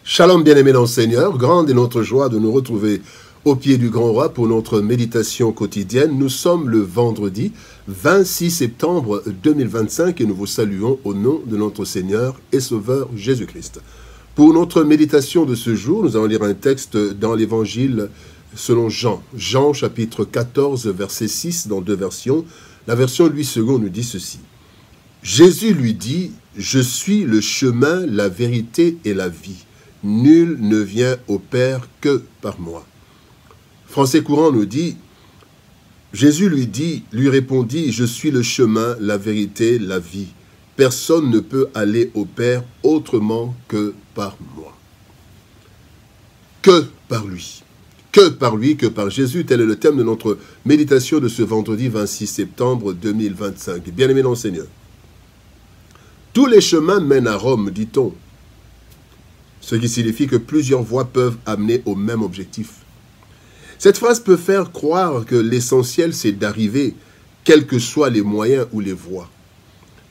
Shalom bien-aimés dans le Seigneur, grande est notre joie de nous retrouver au pied du Grand Roi pour notre méditation quotidienne. Nous sommes le vendredi 26 septembre 2025 et nous vous saluons au nom de notre Seigneur et Sauveur Jésus-Christ. Pour notre méditation de ce jour, nous allons lire un texte dans l'Évangile selon Jean. Jean chapitre 14 verset 6 dans deux versions. La version Louis II nous dit ceci. Jésus lui dit, « Je suis le chemin, la vérité et la vie. Nul ne vient au Père que par moi. » Français courant nous dit, Jésus lui répondit, « Je suis le chemin, la vérité, la vie. Personne ne peut aller au Père autrement que par moi. » Que par lui. Que par lui, que par Jésus. Tel est le thème de notre méditation de ce vendredi 26 septembre 2025. Bien-aimés dans le Seigneur. Tous les chemins mènent à Rome, dit-on. Ce qui signifie que plusieurs voies peuvent amener au même objectif. Cette phrase peut faire croire que l'essentiel, c'est d'arriver, quels que soient les moyens ou les voies.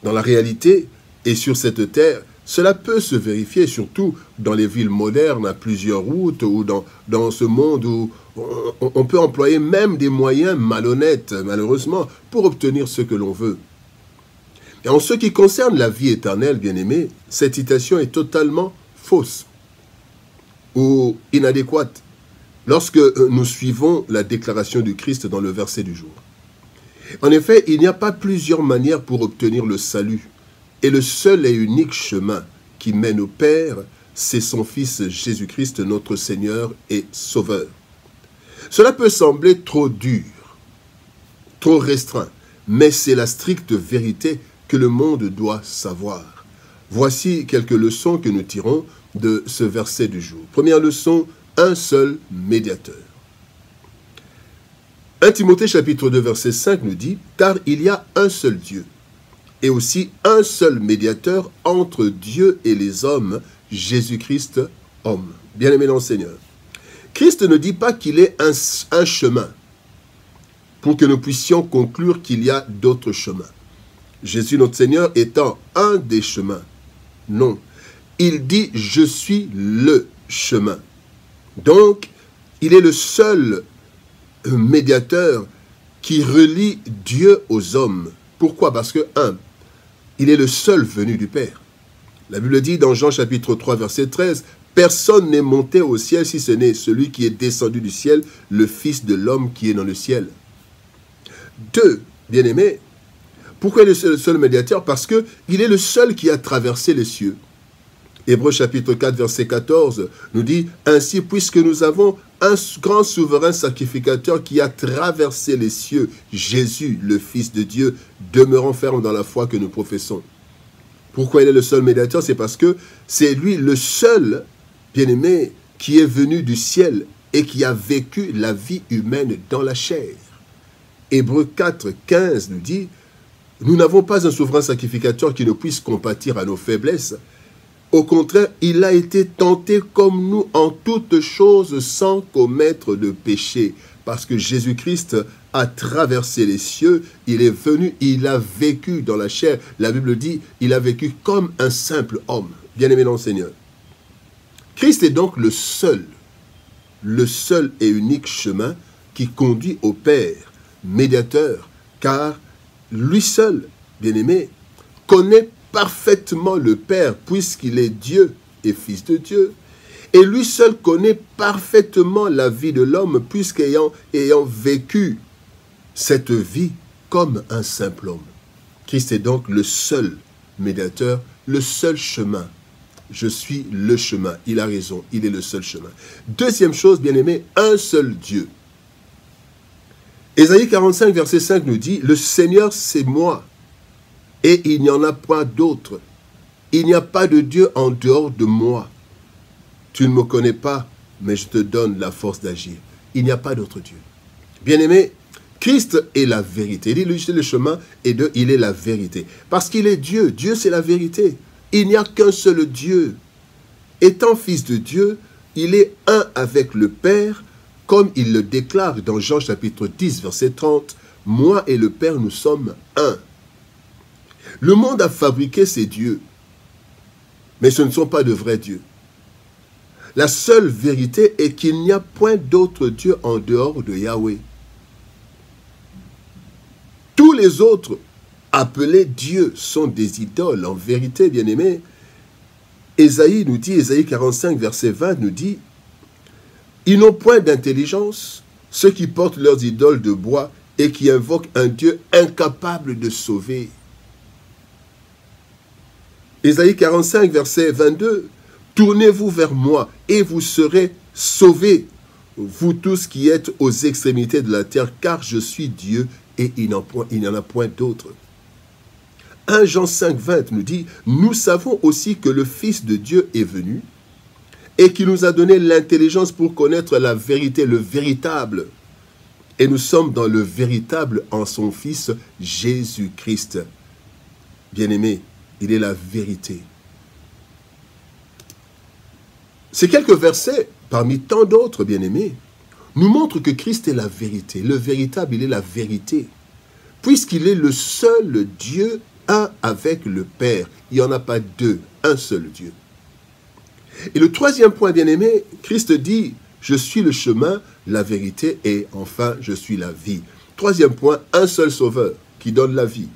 Dans la réalité, et sur cette terre, cela peut se vérifier, surtout dans les villes modernes, à plusieurs routes, ou dans ce monde où on peut employer même des moyens malhonnêtes, malheureusement, pour obtenir ce que l'on veut. Et en ce qui concerne la vie éternelle, bien-aimés, cette citation est totalement fausse ou inadéquate lorsque nous suivons la déclaration du Christ dans le verset du jour. En effet, il n'y a pas plusieurs manières pour obtenir le salut, et le seul et unique chemin qui mène au Père, c'est son Fils Jésus-Christ, notre Seigneur et Sauveur. Cela peut sembler trop dur, trop restreint, mais c'est la stricte vérité que le monde doit savoir. Voici quelques leçons que nous tirons de ce verset du jour. Première leçon, un seul médiateur. 1 Timothée chapitre 2 verset 5 nous dit « Car il y a un seul Dieu, et aussi un seul médiateur entre Dieu et les hommes, Jésus-Christ, homme. » Bien-aimé dans le Seigneur. Christ ne dit pas qu'il est un chemin, pour que nous puissions conclure qu'il y a d'autres chemins. Jésus notre Seigneur étant un des chemins. Non. Il dit « Je suis le chemin ». Donc, il est le seul médiateur qui relie Dieu aux hommes. Pourquoi? Parce que, il est le seul venu du Père. La Bible dit dans Jean chapitre 3 verset 13, « Personne n'est monté au ciel si ce n'est celui qui est descendu du ciel, le Fils de l'homme qui est dans le ciel. » 2. Bien-aimés, pourquoi il est le seul médiateur? Parce qu'il est le seul qui a traversé les cieux. Hébreux chapitre 4, verset 14 nous dit « Ainsi, puisque nous avons un grand souverain sacrificateur qui a traversé les cieux, Jésus, le Fils de Dieu, demeurant ferme dans la foi que nous professons. » Pourquoi il est le seul médiateur? C'est parce que c'est lui le seul, bien-aimé, qui est venu du ciel et qui a vécu la vie humaine dans la chair. Hébreux 4, 15 nous dit « Nous n'avons pas un souverain sacrificateur qui ne puisse compatir à nos faiblesses. Au contraire, il a été tenté comme nous en toutes choses sans commettre de péché. » Parce que Jésus-Christ a traversé les cieux, il est venu, il a vécu dans la chair. La Bible dit, il a vécu comme un simple homme. Bien-aimé dans le Seigneur. Christ est donc le seul et unique chemin qui conduit au Père, médiateur, car lui seul, bien-aimé, connaît parfaitement le Père, puisqu'il est Dieu et Fils de Dieu. Et lui seul connaît parfaitement la vie de l'homme, puisqu'ayant vécu cette vie comme un simple homme. Christ est donc le seul médiateur, le seul chemin. Je suis le chemin. Il a raison, il est le seul chemin. Deuxième chose, bien-aimé, un seul Dieu. Ésaïe 45, verset 5 nous dit, « Le Seigneur, c'est moi, et il n'y en a pas d'autre. Il n'y a pas de Dieu en dehors de moi. Tu ne me connais pas, mais je te donne la force d'agir. » Il n'y a pas d'autre Dieu. Bien-aimé, Christ est la vérité. Il est le chemin, et il est la vérité. Parce qu'il est Dieu. Dieu, c'est la vérité. Il n'y a qu'un seul Dieu. Étant fils de Dieu, il est un avec le Père, comme il le déclare dans Jean chapitre 10, verset 30, « Moi et le Père, nous sommes un. » Le monde a fabriqué ses dieux, mais ce ne sont pas de vrais dieux. La seule vérité est qu'il n'y a point d'autre Dieu en dehors de Yahweh. Tous les autres appelés Dieu sont des idoles. En vérité, bien-aimés, Ésaïe nous dit, Ésaïe 45, verset 20 nous dit, « Ils n'ont point d'intelligence, ceux qui portent leurs idoles de bois et qui invoquent un Dieu incapable de sauver. » Ésaïe 45, verset 22, « Tournez-vous vers moi et vous serez sauvés, vous tous qui êtes aux extrémités de la terre, car je suis Dieu et il n'y en a point d'autre. » 1 Jean 5, 20 nous dit, « Nous savons aussi que le Fils de Dieu est venu et qui nous a donné l'intelligence pour connaître la vérité, le véritable. Et nous sommes dans le véritable en son Fils Jésus-Christ. » Bien-aimé, il est la vérité. Ces quelques versets, parmi tant d'autres, bien-aimés, nous montrent que Christ est la vérité. Le véritable, il est la vérité. Puisqu'il est le seul Dieu, un avec le Père. Il n'y en a pas deux, un seul Dieu. Et le troisième point, bien-aimé, Christ dit, je suis le chemin, la vérité et enfin, je suis la vie. Troisième point, un seul sauveur qui donne la vie.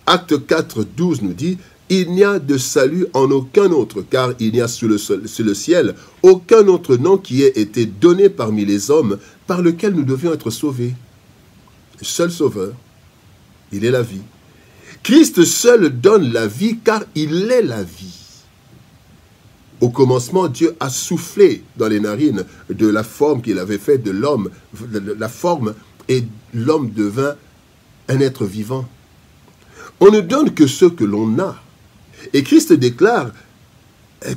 Acte 4, 12 nous dit, il n'y a de salut en aucun autre, car il n'y a sur le ciel aucun autre nom qui ait été donné parmi les hommes par lequel nous devions être sauvés. Le seul sauveur, il est la vie. Christ seul donne la vie, car il est la vie. Au commencement, Dieu a soufflé dans les narines de la forme qu'il avait faite de l'homme, la forme, et l'homme devint un être vivant. On ne donne que ce que l'on a. Et Christ déclare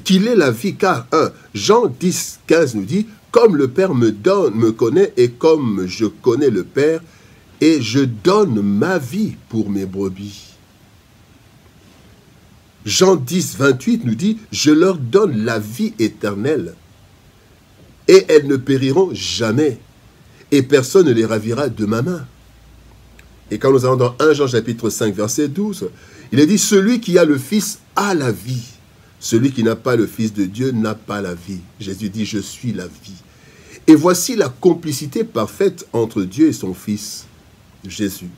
qu'il est la vie, car Jean 10, 15 nous dit, « Comme le Père me connaît et comme je connais le Père, et je donne ma vie pour mes brebis. » Jean 10, 28 nous dit, « Je leur donne la vie éternelle, et elles ne périront jamais, et personne ne les ravira de ma main. » Et quand nous allons dans 1 Jean chapitre 5, verset 12, il est dit, « Celui qui a le Fils a la vie. Celui qui n'a pas le Fils de Dieu n'a pas la vie. » Jésus dit, « Je suis la vie. » Et voici la complicité parfaite entre Dieu et son Fils, Jésus.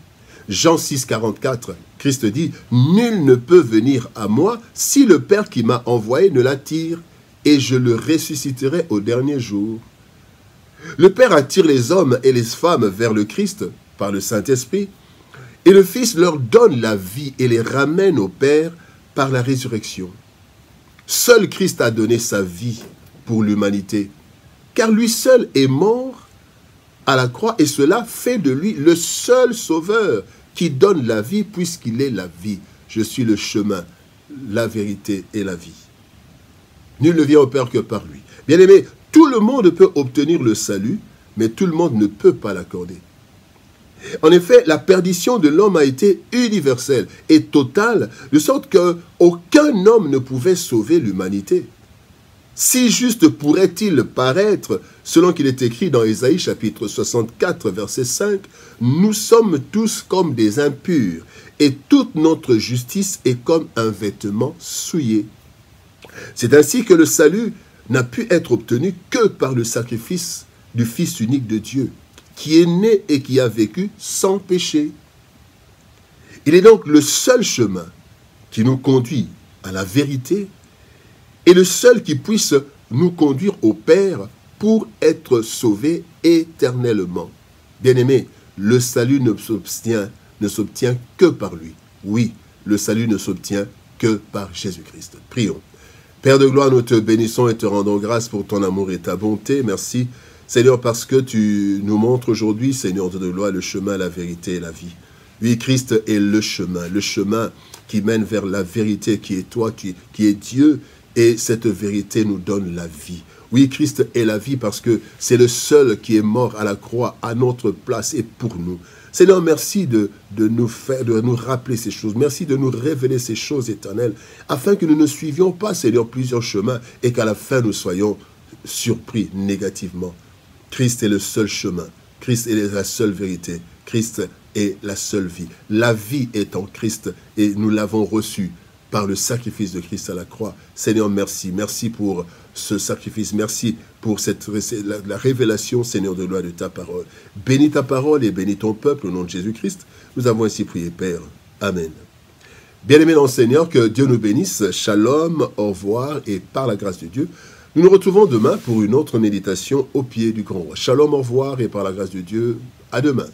Jean 6, 44, Christ dit, « Nul ne peut venir à moi si le Père qui m'a envoyé ne l'attire, et je le ressusciterai au dernier jour. » Le Père attire les hommes et les femmes vers le Christ par le Saint-Esprit, et le Fils leur donne la vie et les ramène au Père par la résurrection. Seul Christ a donné sa vie pour l'humanité, car lui seul est mort à la croix, et cela fait de lui le seul sauveur qui donne la vie, puisqu'il est la vie. Je suis le chemin, la vérité et la vie. Nul ne vient au Père que par lui. Bien-aimé, tout le monde peut obtenir le salut, mais tout le monde ne peut pas l'accorder. En effet, la perdition de l'homme a été universelle et totale, de sorte qu'aucun homme ne pouvait sauver l'humanité. Si juste pourrait-il paraître, selon qu'il est écrit dans Ésaïe chapitre 64, verset 5, « Nous sommes tous comme des impurs, et toute notre justice est comme un vêtement souillé. » C'est ainsi que le salut n'a pu être obtenu que par le sacrifice du Fils unique de Dieu, qui est né et qui a vécu sans péché. Il est donc le seul chemin qui nous conduit à la vérité et le seul qui puisse nous conduire au Père pour être sauvés éternellement. Bien-aimés, le salut ne s'obtient que par lui. Oui, le salut ne s'obtient que par Jésus-Christ. Prions. Père de gloire, nous te bénissons et te rendons grâce pour ton amour et ta bonté. Merci, Seigneur, parce que tu nous montres aujourd'hui, Seigneur de gloire, le chemin, la vérité et la vie. Oui, Christ est le chemin qui mène vers la vérité, qui est toi, qui est Dieu, et cette vérité nous donne la vie. Oui, Christ est la vie parce que c'est le seul qui est mort à la croix à notre place et pour nous. Seigneur, merci de nous rappeler ces choses. Merci de nous révéler ces choses éternelles, afin que nous ne suivions pas, Seigneur, plusieurs chemins et qu'à la fin nous soyons surpris négativement. Christ est le seul chemin. Christ est la seule vérité. Christ est la seule vie. La vie est en Christ et nous l'avons reçue par le sacrifice de Christ à la croix. Seigneur, merci. Merci pour ce sacrifice. Merci pour la révélation, Seigneur, de loi de ta parole. Bénis ta parole et bénis ton peuple au nom de Jésus-Christ. Nous avons ainsi prié, Père. Amen. Bien-aimés dans le Seigneur, que Dieu nous bénisse. Shalom, au revoir et par la grâce de Dieu, nous nous retrouvons demain pour une autre méditation au pied du grand roi. Shalom, au revoir et par la grâce de Dieu, à demain.